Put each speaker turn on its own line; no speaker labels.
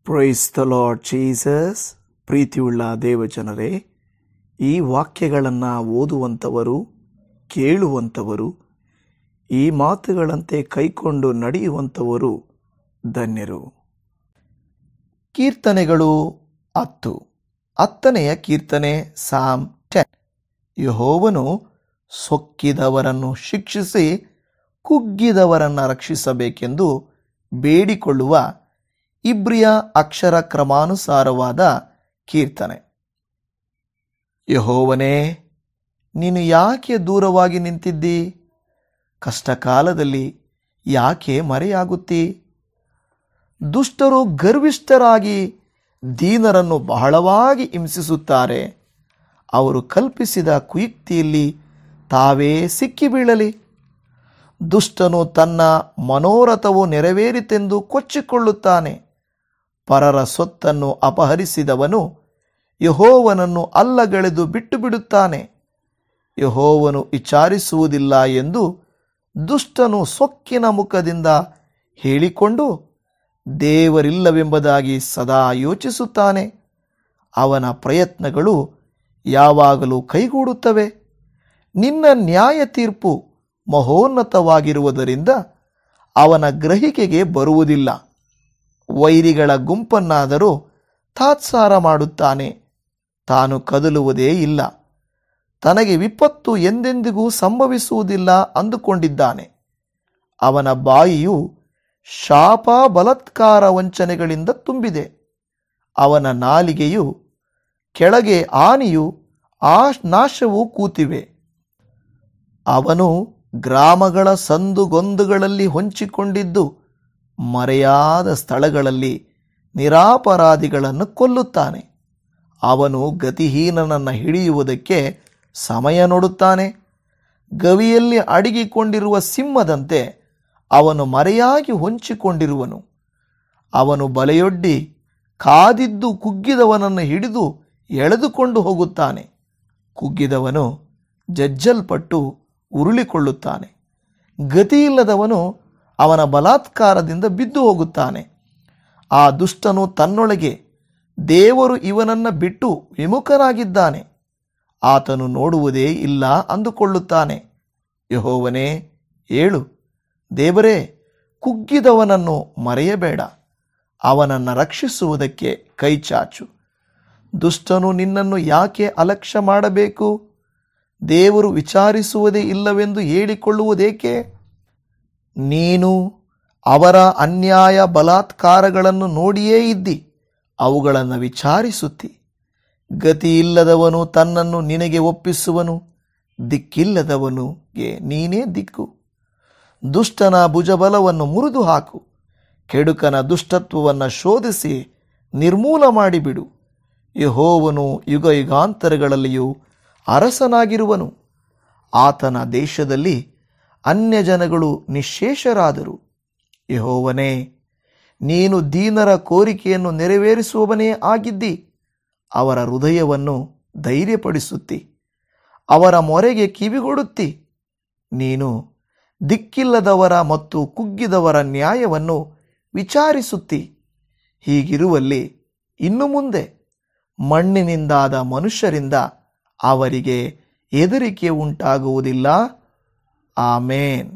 Price the lord Jesus. ಪ್ರೀತಿಯುಳ್ಳ ದೇವಜನರೇ, ಈ ವಾಕ್ಯಗಳನ್ನು ಓದುವಂಥವರು, ಕೇಳುವಂಥವರು, ಈ ಮಾತುಗಳಂತೆ ಕೈಕೊಂಡು ನಡೆಯುವಂಥವರು ಧನ್ಯರು. ಕೀರ್ತನೆಗಳು 10. 10ನೆಯ ಕೀರ್ತನೆ, ಸಾಮ್ 10. ಯೆಹೋವನು ಸೊಕ್ಕಿದವರನ್ನು ಶಿಕ್ಷಿಸಿ ಕುಗ್ಗಿದವರನ್ನು ರಕ್ಷಿಸಬೇಕೆಂದು ಬೇಡಿಕೊಳ್ಳುವ ಇಬ್ರಿಯ ಅಕ್ಷರ ಕ್ರಮಾನುಸಾರವಾದ ಕೀರ್ತನೆ. ಯೆಹೋವನೇ, ನೀನು ಯಾಕೆ ದೂರವಾಗಿ ನಿಂತಿದ್ದಿ? ಕಷ್ಟಕಾಲದಲ್ಲಿ ಯಾಕೆ ಮರೆಯಾಗುತ್ತಿ? ದುಷ್ಟರು ಗರ್ವಿಷ್ಠರಾಗಿ ದೀನರನ್ನು ಬಹಳವಾಗಿ ಹಿಂಸಿಸುತ್ತಾರೆ. ಅವರು ಕಲ್ಪಿಸಿದ ಕುಯುಕ್ತಿಯಲ್ಲಿ ತಾವೇ ಸಿಕ್ಕಿಬೀಳಲಿ. ದುಷ್ಟನು ತನ್ನ ಮನೋರಥವು ನೆರವೇರಿತೆಂದು ಕೊಚ್ಚಿಕೊಳ್ಳುತ್ತಾನೆ. ಪರರ ಸೊತ್ತನ್ನು ಅಪಹರಿಸಿದವನು ಯೆಹೋವನನ್ನು ಅಲ್ಲಗಳೆದು ಬಿಟ್ಟು ಬಿಡುತ್ತಾನೆ. ಯೆಹೋವನು ವಿಚಾರಿಸುವುದಿಲ್ಲ ಎಂದು ದುಷ್ಟನು ಸೊಕ್ಕಿನ ಮುಖದಿಂದ ಹೇಳಿಕೊಂಡು ದೇವರಿಲ್ಲವೆಂಬುದಾಗಿ ಸದಾ ಯೋಚಿಸುತ್ತಾನೆ. ಅವನ ಪ್ರಯತ್ನಗಳು ಯಾವಾಗಲೂ ಕೈಗೂಡುತ್ತವೆ. ನಿನ್ನ ನ್ಯಾಯ ತೀರ್ಪು ಮಹೋನ್ನತವಾಗಿರುವುದರಿಂದ ಅವನ ಗ್ರಹಿಕೆಗೆ ಬರುವುದಿಲ್ಲ. ವೈರಿಗಳ ಗುಂಪನ್ನಾದರೂ ತಾತ್ಸಾರ ಮಾಡುತ್ತಾನೆ. ತಾನು ಕದಲುವುದೇ ಇಲ್ಲ. ತನಗೆ ವಿಪತ್ತು ಎಂದೆಂದಿಗೂ ಸಂಭವಿಸುವುದಿಲ್ಲ ಅಂದುಕೊಂಡಿದ್ದಾನೆ. ಅವನ ಬಾಯಿಯು ಶಾಪ, ಬಲಾತ್ಕಾರ, ವಂಚನೆಗಳಿಂದ ತುಂಬಿದೆ. ಅವನ ನಾಲಿಗೆಯು ಕೆಳಗೆ ಹಾನಿಯು ನಾಶವೂ ಕೂತಿವೆ. ಅವನು ಗ್ರಾಮಗಳ ಸಂದುಗೊಂದುಗಳಲ್ಲಿ ಹೊಂಚಿಕೊಂಡಿದ್ದು ಮರೆಯಾದ ಸ್ಥಳಗಳಲ್ಲಿ ನಿರಪರಾಧಿಗಳನ್ನು ಕೊಲ್ಲುತ್ತಾನೆ. ಅವನು ಗತಿಹೀನನನ್ನು ಹಿಡಿಯುವುದಕ್ಕೆ ಸಮಯ ನೋಡುತ್ತಾನೆ. ಗವಿಯಲ್ಲಿ ಅಡಗಿಕೊಂಡಿರುವ ಸಿಂಹದಂತೆ ಅವನು ಮರೆಯಾಗಿ ಹೊಂಚಿಕೊಂಡಿರುವನು. ಅವನು ಬಲೆಯೊಡ್ಡಿ ಕಾದಿದ್ದು ಕುಗ್ಗಿದವನನ್ನು ಹಿಡಿದು ಎಳೆದುಕೊಂಡು ಹೋಗುತ್ತಾನೆ. ಕುಗ್ಗಿದವನು ಜಜ್ಜಲ್ಪಟ್ಟು ಉರುಳಿಕೊಳ್ಳುತ್ತಾನೆ. ಗತಿಯಿಲ್ಲದವನು ಅವನ ಬಲಾತ್ಕಾರದಿಂದ ಬಿದ್ದು ಹೋಗುತ್ತಾನೆ. ಆ ದುಷ್ಟನು ತನ್ನೊಳಗೆ, ದೇವರು ಇವನನ್ನು ಬಿಟ್ಟು ವಿಮುಖನಾಗಿದ್ದಾನೆ, ಆತನು ನೋಡುವುದೇ ಇಲ್ಲ ಅಂದುಕೊಳ್ಳುತ್ತಾನೆ. ಯೆಹೋವನೇ, ಏಳು. ದೇವರೇ, ಕುಗ್ಗಿದವನನ್ನು ಮರೆಯಬೇಡ. ಅವನನ್ನು ರಕ್ಷಿಸುವುದಕ್ಕೆ ಕೈಚಾಚು. ದುಷ್ಟನು ನಿನ್ನನ್ನು ಯಾಕೆ ಅಲಕ್ಷ್ಯ ಮಾಡಬೇಕು? ದೇವರು ವಿಚಾರಿಸುವುದೇ ಇಲ್ಲವೆಂದು ಹೇಳಿಕೊಳ್ಳುವುದೇಕೆ? ನೀನು ಅವರ ಅನ್ಯಾಯ ಬಲಾತ್ಕಾರಗಳನ್ನು ನೋಡಿಯೇ ಇದ್ದಿ, ಅವುಗಳನ್ನು ವಿಚಾರಿಸುತ್ತಿ. ಗತಿಯಿಲ್ಲದವನು ತನ್ನನ್ನು ನಿನಗೆ ಒಪ್ಪಿಸುವನು, ದಿಕ್ಕಿಲ್ಲದವನಿಗೆ ನೀನೇ ದಿಕ್ಕು. ದುಷ್ಟನ ಭುಜಬಲವನ್ನು ಮುರಿದು ಹಾಕು. ಕೆಡುಕನ ದುಷ್ಟತ್ವವನ್ನು ಶೋಧಿಸಿ ನಿರ್ಮೂಲ ಮಾಡಿಬಿಡು. ಯೆಹೋವನು ಯುಗ ಯುಗಾಂತರಗಳಲ್ಲಿಯೂ ಅರಸನಾಗಿರುವನು. ಆತನ ದೇಶದಲ್ಲಿ ಅನ್ಯಜನಗಳು ನಿಶ್ಶೇಷರಾದರು. ಯೆಹೋವನೇ, ನೀನು ದೀನರ ಕೋರಿಕೆಯನ್ನು ನೆರವೇರಿಸುವವನೇ ಆಗಿದ್ದಿ. ಅವರ ಹೃದಯವನ್ನು ಧೈರ್ಯಪಡಿಸುತ್ತಿ, ಅವರ ಮೊರೆಗೆ ಕಿವಿಗೊಡುತ್ತಿ. ನೀನು ದಿಕ್ಕಿಲ್ಲದವರ ಮತ್ತು ಕುಗ್ಗಿದವರ ನ್ಯಾಯವನ್ನು ವಿಚಾರಿಸುತ್ತಿ. ಹೀಗಿರುವಲ್ಲಿ ಇನ್ನು ಮುಂದೆ ಮಣ್ಣಿನಿಂದಾದ ಮನುಷ್ಯರಿಂದ ಅವರಿಗೆ ಹೆದರಿಕೆ ಉಂಟಾಗುವುದಿಲ್ಲ. ಆಮೇನ್.